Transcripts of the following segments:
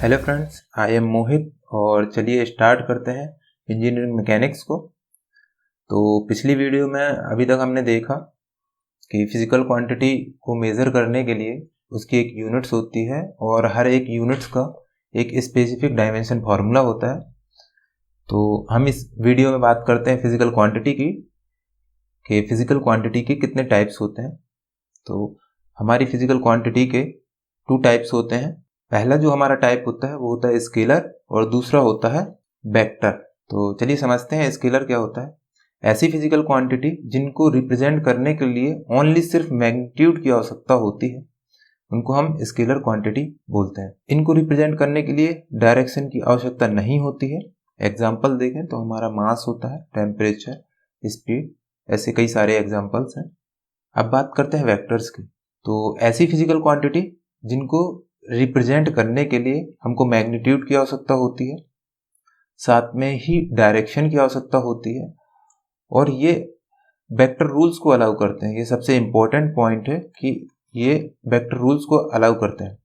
Hello friends, I am मोहित और चलिए start करते हैं इंजीनियरिंग मैकेनिक्स को। तो पिछली वीडियो में अभी तक हमने देखा कि फिजिकल क्वांटिटी को मेज़र करने के लिए उसकी एक यूनिट्स होती है और हर एक यूनिट्स का एक स्पेसिफिक डायमेंशन फार्मूला होता है। तो हम इस वीडियो में बात करते हैं फिजिकल क्वांटिटी की कि फिजिकल क्वांटिटी के कितने टाइप्स होते हैं। तो हमारी फिजिकल क्वांटिटी के 2 टाइप्स होते हैं। पहला जो हमारा टाइप होता है वो होता है स्केलर और दूसरा होता है वेक्टर। तो चलिए समझते हैं स्केलर क्या होता है। ऐसी फिजिकल क्वांटिटी जिनको रिप्रेजेंट करने के लिए ओनली सिर्फ मैग्नीट्यूड की आवश्यकता होती है उनको हम स्केलर क्वांटिटी बोलते हैं। इनको रिप्रेजेंट करने के लिए डायरेक्शन की आवश्यकता नहीं होती है। एग्जाम्पल देखें तो हमारा मास होता है, टेम्परेचर, स्पीड, ऐसे कई सारे एग्जाम्पल्स हैं। अब बात करते हैं वेक्टर्स की। तो ऐसी फिजिकल क्वांटिटी जिनको रिप्रेजेंट करने के लिए हमको मैग्नीट्यूड की आवश्यकता होती है, साथ में ही डायरेक्शन की आवश्यकता होती है और ये वेक्टर रूल्स को अलाउ करते हैं। ये सबसे इम्पोर्टेंट पॉइंट है कि ये वेक्टर रूल्स को अलाउ करते हैं।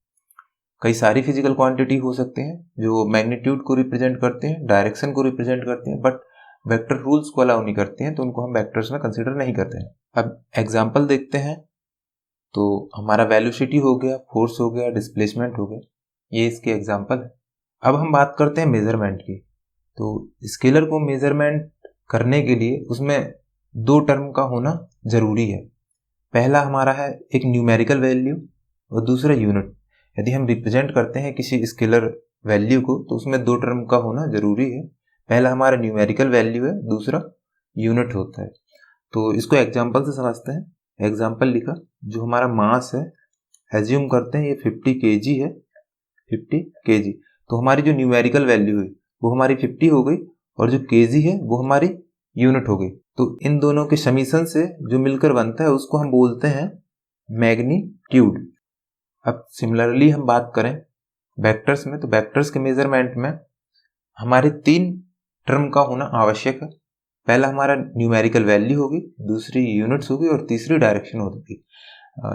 कई सारी फिजिकल क्वांटिटी हो सकते हैं जो मैग्नीट्यूड को रिप्रेजेंट करते हैं, डायरेक्शन को रिप्रेजेंट करते हैं, बट वेक्टर रूल्स को अलाउ नहीं करते हैं, तो उनको हम वेक्टर्स में कंसिडर नहीं करते हैं। अब एग्जाम्पल देखते हैं। तो हमारा वेलोसिटी हो गया, फोर्स हो गया, डिस्प्लेसमेंट हो गया, ये इसके एग्जाम्पल है। अब हम बात करते हैं मेजरमेंट की। तो स्केलर को मेजरमेंट करने के लिए उसमें 2 टर्म का होना जरूरी है। पहला हमारा है एक न्यूमेरिकल वैल्यू और दूसरा यूनिट। यदि हम रिप्रेजेंट करते हैं किसी स्केलर वैल्यू को तो उसमें 2 टर्म का होना जरूरी है। पहला हमारा न्यूमेरिकल वैल्यू है, दूसरा यूनिट होता है। तो इसको एग्जाम्पल से समझते हैं। एग्जाम्पल लिखा, जो हमारा मास है, एज्यूम करते हैं ये 50 kg है, 50 kg। तो हमारी जो न्यूमेरिकल वैल्यू है वो हमारी 50 हो गई और जो kg है वो हमारी यूनिट हो गई। तो इन दोनों के समीशन से जो मिलकर बनता है उसको हम बोलते हैं मैग्नीट्यूड। अब सिमिलरली हम बात करें वेक्टर्स में, तो वेक्टर्स के मेजरमेंट में हमारे 3 टर्म का होना आवश्यक है। पहला हमारा न्यूमेरिकल वैल्यू होगी, दूसरी यूनिट्स होगी और तीसरी डायरेक्शन होगी।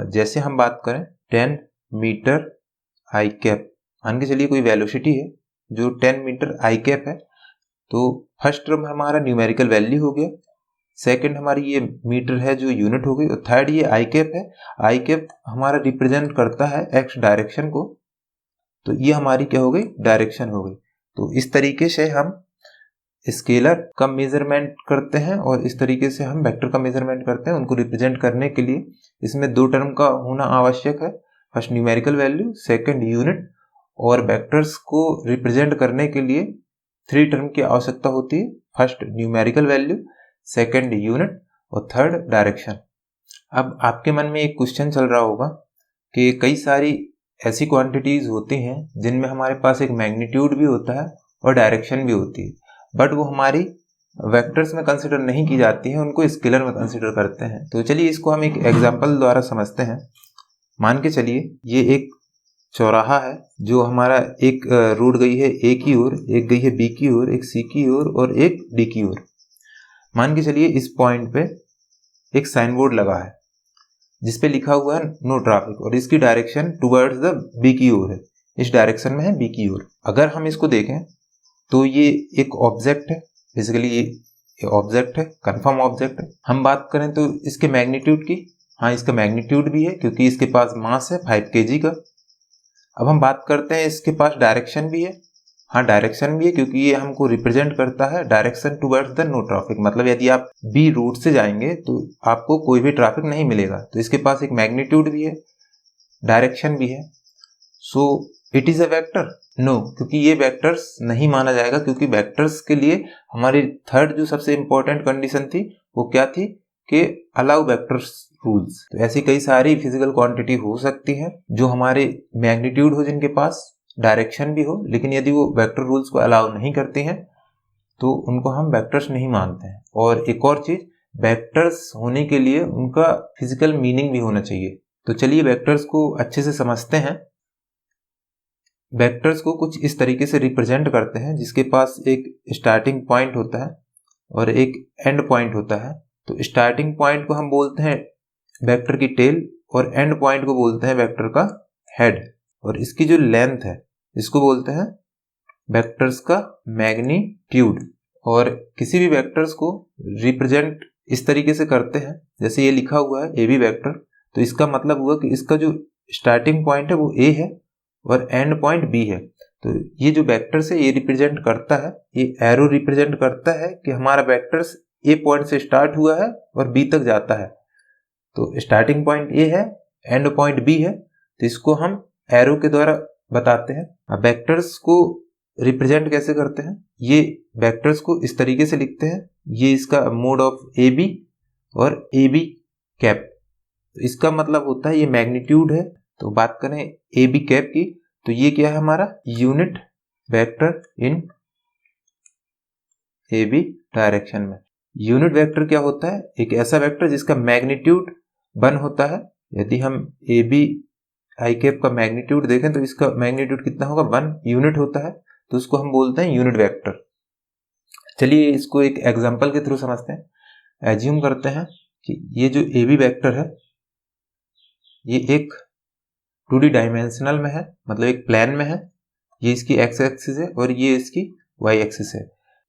जैसे हम बात करें 10 मीटर आई कैप, मान के चलिए कोई वेलोसिटी है जो 10 मीटर आई कैप है। तो फर्स्ट टर्म हमारा न्यूमेरिकल वैल्यू हो गया, सेकंड हमारी ये मीटर है जो यूनिट हो गई, और थर्ड ये आई कैप है। आई कैप हमारा रिप्रेजेंट करता है एक्स डायरेक्शन को, तो ये हमारी क्या हो गई, डायरेक्शन हो गई। तो इस तरीके से हम स्केलर का मेजरमेंट करते हैं और इस तरीके से हम वेक्टर का मेजरमेंट करते हैं। उनको रिप्रेजेंट करने के लिए इसमें 2 टर्म का होना आवश्यक है, first numerical value, second unit, और वेक्टर्स को रिप्रेजेंट करने के लिए 3 टर्म की आवश्यकता होती है, first numerical value, second unit और थर्ड डायरेक्शन। अब आपके मन में एक क्वेश्चन चल रहा होगा कि कई सारी ऐसी क्वांटिटीज होती हैं जिनमें हमारे पास एक मैग्नीट्यूड भी होता है और डायरेक्शन भी होती है, बट वो हमारी वेक्टर्स में कंसिडर नहीं की जाती है, उनको स्केलर में कंसिडर करते हैं। तो चलिए इसको हम एक एग्जांपल द्वारा समझते हैं। मान के चलिए ये एक चौराहा है जो हमारा एक रोड गई है ए की ओर, एक गई है बी की ओर, एक सी की ओर और एक डी की ओर। मान के चलिए इस पॉइंट पे एक साइन बोर्ड लगा है जिसपे लिखा हुआ है नो ट्रैफिक और इसकी डायरेक्शन टुवर्ड्स द बी की ओर है, इस डायरेक्शन में है बी की ओर। अगर हम इसको देखें तो ये एक ऑब्जेक्ट है, बेसिकली ये ऑब्जेक्ट है, कंफर्म ऑब्जेक्ट है। हम बात करें तो इसके मैग्नीट्यूड की, हाँ इसका मैग्नीट्यूड भी है क्योंकि इसके पास मास है 5 kg का। अब हम बात करते हैं इसके पास डायरेक्शन भी है, हाँ डायरेक्शन भी है क्योंकि ये हमको रिप्रेजेंट करता है direction towards the no traffic. मतलब यदि आप बी रूट से जाएंगे तो आपको कोई भी ट्रैफिक नहीं मिलेगा। तो इसके पास एक मैग्नीट्यूड भी है, डायरेक्शन भी है। So it is a vector? No, क्योंकि ये वेक्टर्स नहीं माना जाएगा, क्योंकि वेक्टर्स के लिए हमारी थर्ड जो सबसे इंपॉर्टेंट कंडीशन थी वो क्या थी कि अलाउ वेक्टर्स रूल्स। तो ऐसी कई सारी फिजिकल क्वांटिटी हो सकती हैं जो हमारे मैग्नीट्यूड हो, जिनके पास डायरेक्शन भी हो, लेकिन यदि वो वेक्टर रूल्स को अलाउ नहीं करती हैं तो उनको हम वेक्टर्स नहीं मानते हैं। और एक और चीज, वेक्टर्स होने के लिए उनका फिजिकल मीनिंग भी होना चाहिए। तो चलिए वेक्टर्स को अच्छे से समझते हैं। वेक्टर्स को कुछ इस तरीके से रिप्रेजेंट करते हैं, जिसके पास एक स्टार्टिंग पॉइंट होता है और एक एंड पॉइंट होता है। तो स्टार्टिंग पॉइंट को हम बोलते हैं वेक्टर की टेल और एंड पॉइंट को बोलते हैं वेक्टर का हेड। और इसकी जो लेंथ है इसको बोलते हैं वेक्टर्स का मैग्नीट्यूड। और किसी भी वेक्टर्स को रिप्रेजेंट इस तरीके से करते हैं, जैसे ये लिखा हुआ है ए बी वेक्टर, तो इसका मतलब हुआ कि इसका जो स्टार्टिंग पॉइंट है वो ए है और एंड पॉइंट बी है। तो ये जो वेक्टर्स है ये रिप्रेजेंट करता है, ये एरो रिप्रेजेंट करता है कि हमारा वेक्टर्स ए पॉइंट से स्टार्ट हुआ है और बी तक जाता है। तो स्टार्टिंग पॉइंट ए है, एंड पॉइंट बी है, तो इसको हम एरो के द्वारा बताते हैं। अब वेक्टर्स को रिप्रेजेंट कैसे करते हैं, ये वेक्टर्स को इस तरीके से लिखते हैं, ये इसका मोड ऑफ ए बी और ए बी कैप। तो इसका मतलब होता है ये मैग्नीट्यूड है। तो बात करें ए बी कैप की, तो ये क्या है हमारा unit vector in A B direction में। यूनिट वेक्टर क्या होता है, एक ऐसा वेक्टर जिसका मैग्नीट्यूड 1 होता है। यदि हम ए बी आई कैप का मैग्नीट्यूड देखें तो इसका मैग्नीट्यूड कितना होगा, 1 यूनिट होता है, तो उसको हम बोलते हैं यूनिट वेक्टर। चलिए इसको एक एग्जांपल के थ्रू समझते हैं। एज्यूम करते हैं कि ये जो ए बी वेक्टर है ये एक 2D डायमेंशनल में है, मतलब एक प्लेन में है। ये इसकी एक्स एक्सिस है और ये इसकी वाई एक्सिस है।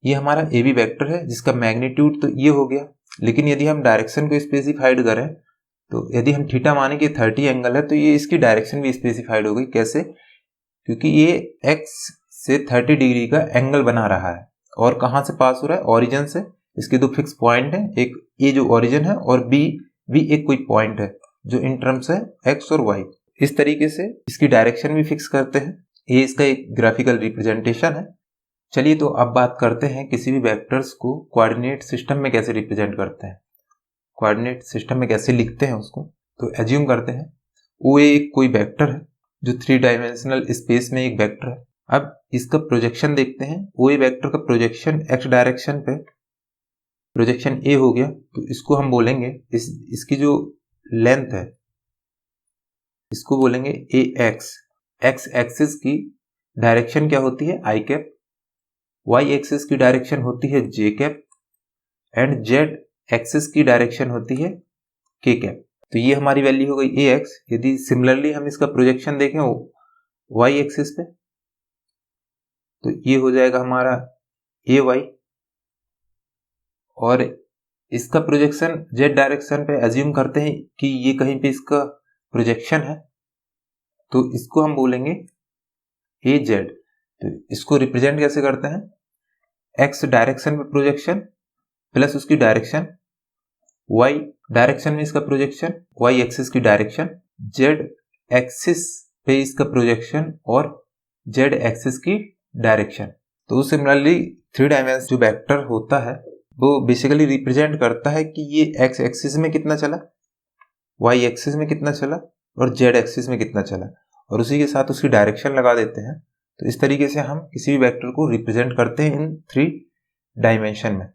ये हमारा ए बी वेक्टर है जिसका मैग्नीट्यूड तो ये हो गया, लेकिन यदि हम डायरेक्शन को स्पेसिफाइड करें तो यदि हम थीटा माने कि 30 एंगल है तो ये इसकी डायरेक्शन भी स्पेसिफाइड हो गई। कैसे, क्योंकि ये एक्स से 30 डिग्री का एंगल बना रहा है और कहाँ से पास हो रहा है, ओरिजिन से। इसके दो फिक्स पॉइंट हैं, एक ए जो ओरिजिन है और बी भी एक कोई पॉइंट है जो इन टर्म्स है एक्स और वाई। इस तरीके से इसकी डायरेक्शन भी फिक्स करते हैं। ये इसका एक ग्राफिकल रिप्रेजेंटेशन है। चलिए तो अब बात करते हैं किसी भी वेक्टर्स को कोऑर्डिनेट सिस्टम में कैसे रिप्रेजेंट करते हैं, कोऑर्डिनेट सिस्टम में कैसे लिखते हैं उसको। तो एज्यूम करते हैं ओ एक कोई वेक्टर है जो 3 डायमेंशनल स्पेस में एक वेक्टर है। अब इसका प्रोजेक्शन देखते हैं। ओ ए वेक्टर का प्रोजेक्शन एक्स डायरेक्शन पे प्रोजेक्शन ए हो गया, तो इसको हम बोलेंगे इसकी जो लेंथ है इसको बोलेंगे ए एक्स। एक्स एक्सिस की डायरेक्शन क्या होती है, आई कैप। वाई एक्सिस की डायरेक्शन होती है जे कैप एंड जेड एक्सिस की डायरेक्शन होती है के कैप। तो ये हमारी वैल्यू हो गई ए एक्स। यदि सिमिलरली हम इसका प्रोजेक्शन देखें वाई एक्सिस पे तो ये हो जाएगा हमारा ए वाई, और इसका प्रोजेक्शन जेड डायरेक्शन पे एज्यूम करते हैं कि ये कहीं पे इसका प्रोजेक्शन है, तो इसको हम बोलेंगे ए जेड। तो इसको रिप्रेजेंट कैसे करते हैं, एक्स डायरेक्शन पे प्रोजेक्शन प्लस उसकी डायरेक्शन, वाई डायरेक्शन में इसका प्रोजेक्शन वाई एक्सिस की डायरेक्शन, जेड एक्सिस पे इसका प्रोजेक्शन और जेड एक्सिस की डायरेक्शन। तो सिमिलरली 3 डायमेंशन जो वेक्टर होता है वो बेसिकली रिप्रेजेंट करता है कि ये एक्स एक्सिस में कितना चला, वाई एक्सिस में कितना चला और जेड एक्सिस में कितना चला, और उसी के साथ उसकी डायरेक्शन लगा देते हैं। तो इस तरीके से हम किसी भी वेक्टर को रिप्रेजेंट करते हैं इन 3 डायमेंशन में।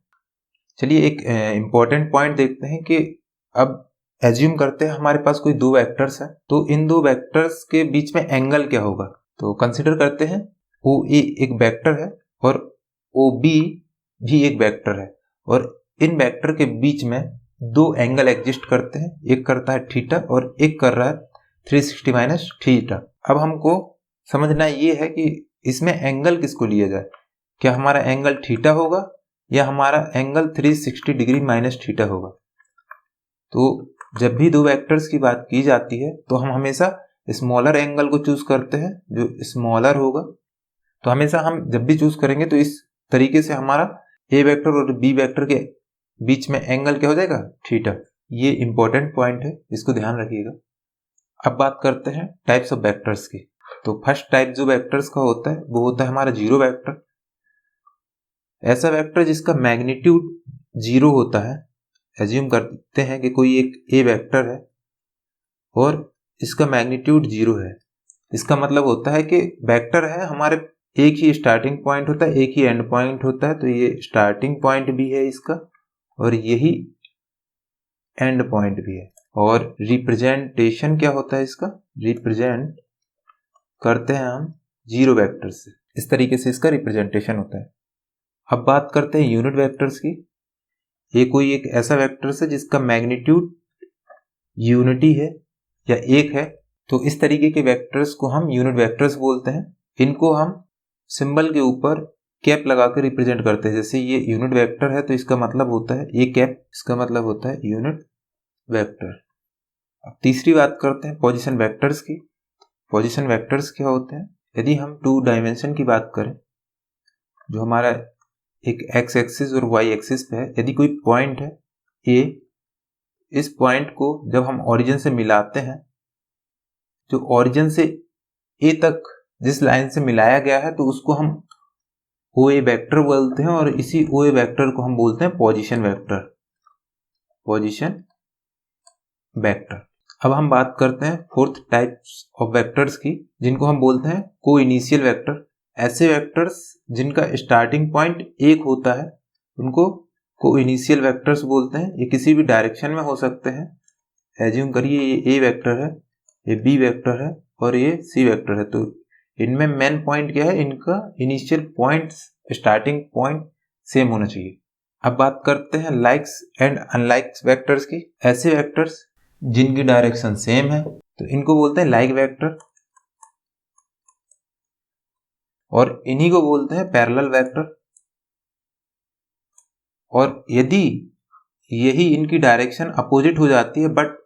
चलिए एक इंपॉर्टेंट पॉइंट देखते हैं कि अब एज्यूम करते हैं हमारे पास कोई 2 वेक्टर्स है, तो इन 2 वेक्टर्स के बीच में एंगल क्या होगा। तो कंसिडर करते हैं ओ ए एक वेक्टर है और ओ बी भी एक वेक्टर है, और इन वेक्टर के बीच में 2 एंगल एग्जिस्ट करते हैं, एक करता है थीटा और एक कर रहा है 360 माइनस थीटा। अब हमको समझना ये है कि इसमें एंगल किसको लिया जाए, क्या हमारा एंगल थीटा होगा या हमारा एंगल 360 डिग्री माइनस थीटा होगा। तो जब भी 2 वेक्टर्स की बात की जाती है तो हम हमेशा स्मॉलर एंगल को चूज करते हैं जो स्मॉलर होगा। तो हमेशा हम जब भी चूज करेंगे तो इस तरीके से हमारा ए वेक्टर और बी वेक्टर के बीच में एंगल क्या हो जाएगा, थीटा। ये इंपॉर्टेंट पॉइंट है, इसको ध्यान रखिएगा। अब बात करते हैं टाइप्स ऑफ वेक्टर्स की। तो फर्स्ट टाइप जो वेक्टर्स का होता है वो होता है हमारा जीरो वेक्टर। ऐसा वेक्टर जिसका मैग्नीट्यूड 0 होता है। एज्यूम करते हैं कि कोई एक ए वेक्टर है और इसका मैग्नीट्यूड 0 है। इसका मतलब होता है कि वेक्टर है हमारे एक ही स्टार्टिंग पॉइंट होता है, एक ही एंड पॉइंट होता है। तो ये स्टार्टिंग पॉइंट भी है इसका और यही एंड पॉइंट भी है। और रिप्रेजेंटेशन क्या होता है इसका, रिप्रेजेंट करते हैं हम जीरो वेक्टर से। इस तरीके से इसका रिप्रेजेंटेशन होता है। अब बात करते हैं यूनिट वेक्टर्स की। ये कोई एक ऐसा वेक्टर्स है जिसका मैग्नीट्यूड यूनिटी है या एक है, तो इस तरीके के वेक्टर्स को हम यूनिट वेक्टर्स बोलते हैं। इनको हम सिंबल के ऊपर कैप लगा कर रिप्रेजेंट करते हैं। जैसे ये यूनिट वेक्टर है तो इसका मतलब होता है ये कैप, इसका मतलब होता है यूनिट वेक्टर। अब तीसरी बात करते हैं पोजीशन वेक्टर्स की। पोजीशन वेक्टर्स क्या होते हैं? यदि हम 2 डायमेंशन की बात करें, जो हमारा एक एक्स एक्सिस और वाई एक्सिस पे है, यदि कोई पॉइंट है ए, इस पॉइंट को जब हम ओरिजिन से मिलाते हैं, जो ओरिजिन से ए तक जिस लाइन से मिलाया गया है, तो उसको हम ओ ए वेक्टर बोलते हैं और इसी ओ ए वेक्टर को हम बोलते हैं पोजीशन वेक्टर। Position vector. अब हम बात करते हैं फोर्थ टाइप्स ऑफ वेक्टर्स की, जिनको हम बोलते हैं को इनिशियल वेक्टर। ऐसे वेक्टर्स जिनका स्टार्टिंग पॉइंट एक होता है उनको को इनिशियल वेक्टर्स बोलते हैं। ये किसी भी डायरेक्शन में हो सकते हैं। एज्यूम करिए ये ए वेक्टर है, ये बी वेक्टर है और ये सी वेक्टर है। तो इनमें मेन पॉइंट क्या है? इनका initial point, starting point same होना चाहिए। अब बात करते हैं लाइक्स एंड अनलाइक्स वेक्टर्स की। ऐसे वेक्टर्स जिनकी डायरेक्शन सेम है तो इनको बोलते हैं लाइक वेक्टर, और इन्हीं को बोलते हैं पैरेलल वेक्टर। और यदि यही इनकी डायरेक्शन अपोजिट हो जाती है but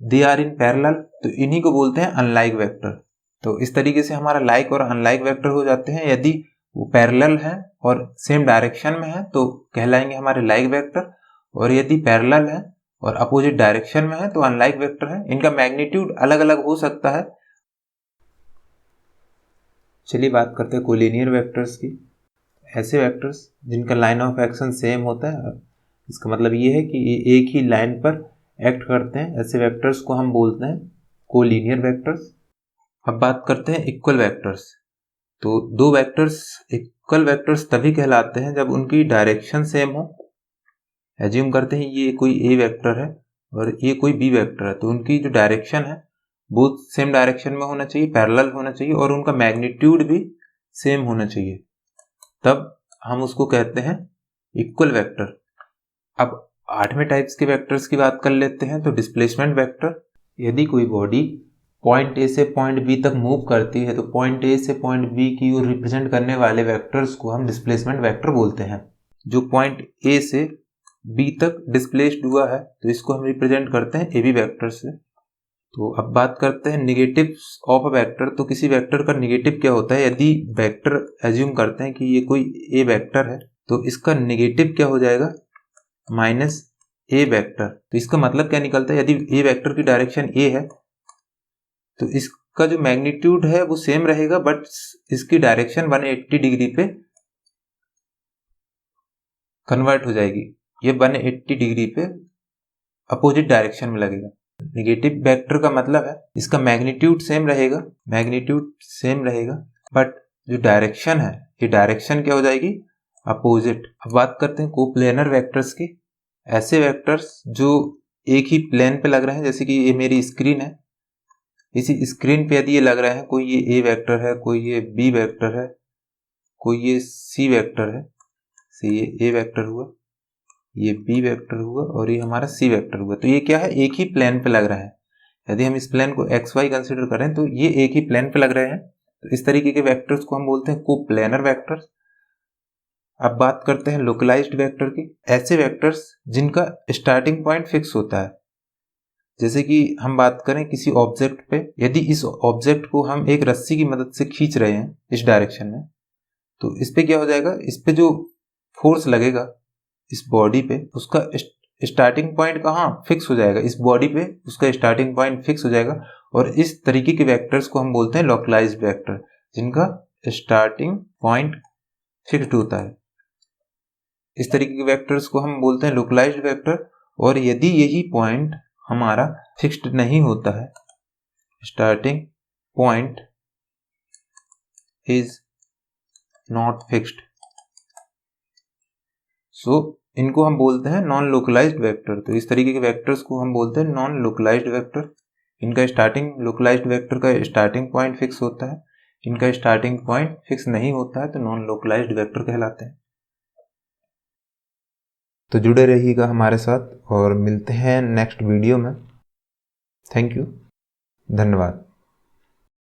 they are in parallel, तो इन्हीं को बोलते हैं अनलाइक वेक्टर। तो इस तरीके से हमारा लाइक और अनलाइक वेक्टर हो जाते हैं। यदि वो पैरेलल है और सेम डायरेक्शन में है तो कहलाएंगे हमारे लाइक वेक्टर, और यदि पैरेलल है और अपोजिट डायरेक्शन में है तो अनलाइक वेक्टर है। इनका मैग्नीट्यूड अलग अलग हो सकता है। चलिए बात करते हैं कोलिनियर वेक्टर्स की। ऐसे वेक्टर्स जिनका लाइन ऑफ एक्शन सेम होता है, इसका मतलब ये है कि ये एक ही लाइन पर एक्ट करते हैं, ऐसे वेक्टर्स को हम बोलते हैं कोलिनियर वेक्टर्स। अब बात करते हैं इक्वल वेक्टर्स। तो दो वेक्टर्स इक्वल वेक्टर्स तभी कहलाते हैं जब उनकी डायरेक्शन सेम हो। एज्यूम करते हैं ये कोई ए वेक्टर है और ये कोई बी वेक्टर है, तो उनकी जो डायरेक्शन है बोथ सेम डायरेक्शन में होना चाहिए, पैरेलल होना चाहिए, और उनका मैग्नीट्यूड भी सेम होना चाहिए, तब हम उसको कहते हैं इक्वल वेक्टर। अब 8वें टाइप्स के वेक्टर्स की बात कर लेते हैं। तो डिस्प्लेसमेंट वेक्टर। यदि कोई बॉडी पॉइंट ए से पॉइंट बी तक मूव करती है तो पॉइंट ए से पॉइंट बी की ओर रिप्रेजेंट करने वाले वेक्टर्स को हम डिस्प्लेसमेंट वेक्टर बोलते हैं। जो पॉइंट ए से बी तक डिस्प्लेस्ड हुआ है तो इसको हम रिप्रेजेंट करते हैं ए बी वेक्टर से। तो अब बात करते हैं निगेटिव्स ऑफ अ वेक्टर। तो किसी वेक्टर का निगेटिव क्या होता है? यदि वेक्टर एज्यूम करते हैं कि ये कोई ए वेक्टर है तो इसका निगेटिव क्या हो जाएगा? माइनस ए वेक्टर। तो इसका मतलब क्या निकलता है? यदि ए वेक्टर की डायरेक्शन ए है तो इसका जो मैग्नीट्यूड है वो सेम रहेगा, बट इसकी डायरेक्शन 180 डिग्री पे कन्वर्ट हो जाएगी। ये 180 डिग्री पे अपोजिट डायरेक्शन में लगेगा। नेगेटिव वेक्टर का मतलब है इसका मैग्नीट्यूड सेम रहेगा, बट जो डायरेक्शन है ये डायरेक्शन क्या हो जाएगी? अपोजिट। अब बात करते हैं कोप्लेनर वेक्टर्स की। ऐसे वेक्टर्स जो एक ही प्लेन पे लग रहे हैं, जैसे कि ये मेरी स्क्रीन है, इसी स्क्रीन पे यदि ये लग रहे हैं, कोई ये ए वेक्टर है, कोई ये बी वेक्टर है, कोई ये सी वेक्टर है, से ये ए वेक्टर हुआ, ये बी वेक्टर हुआ और ये हमारा सी वेक्टर हुआ, तो ये क्या है? एक ही प्लेन पे लग रहा है। यदि हम इस प्लेन को एक्स वाई कंसिडर करें तो ये एक ही प्लेन पे लग रहे हैं, तो इस तरीके के वेक्टर्स को हम बोलते हैं कोप्लेनर वेक्टर्स। अब बात करते हैं लोकलाइज्ड वेक्टर की। ऐसे वेक्टर्स जिनका स्टार्टिंग पॉइंट फिक्स होता है, जैसे कि हम बात करें किसी ऑब्जेक्ट पे, यदि इस ऑब्जेक्ट को हम एक रस्सी की मदद से खींच रहे हैं इस डायरेक्शन में, तो इस पे क्या हो जाएगा? इस पे जो फोर्स लगेगा इस बॉडी पे, उसका स्टार्टिंग पॉइंट कहाँ फिक्स हो जाएगा? इस बॉडी पे उसका स्टार्टिंग पॉइंट फिक्स हो जाएगा। और इस तरीके के वेक्टर्स को हम बोलते हैं लोकलाइज्ड वेक्टर, जिनका स्टार्टिंग पॉइंट फिक्स्ड होता है। इस तरीके के वेक्टर्स को हम बोलते हैं लोकलाइज्ड वेक्टर। और यदि यही पॉइंट हमारा फिक्स्ड नहीं होता है, starting point is not fixed, so इनको हम बोलते हैं नॉन लोकलाइज्ड वेक्टर। तो इस तरीके के वेक्टर्स को हम बोलते हैं नॉन लोकलाइज्ड वेक्टर। इनका स्टार्टिंग लोकलाइज्ड वेक्टर का स्टार्टिंग पॉइंट फिक्स होता है, इनका स्टार्टिंग पॉइंट फिक्स नहीं होता है, तो नॉन लोकलाइज्ड वेक्टर कहलाते हैं। तो जुड़े रहिएगा हमारे साथ और मिलते हैं नेक्स्ट वीडियो में। थैंक यू, धन्यवाद।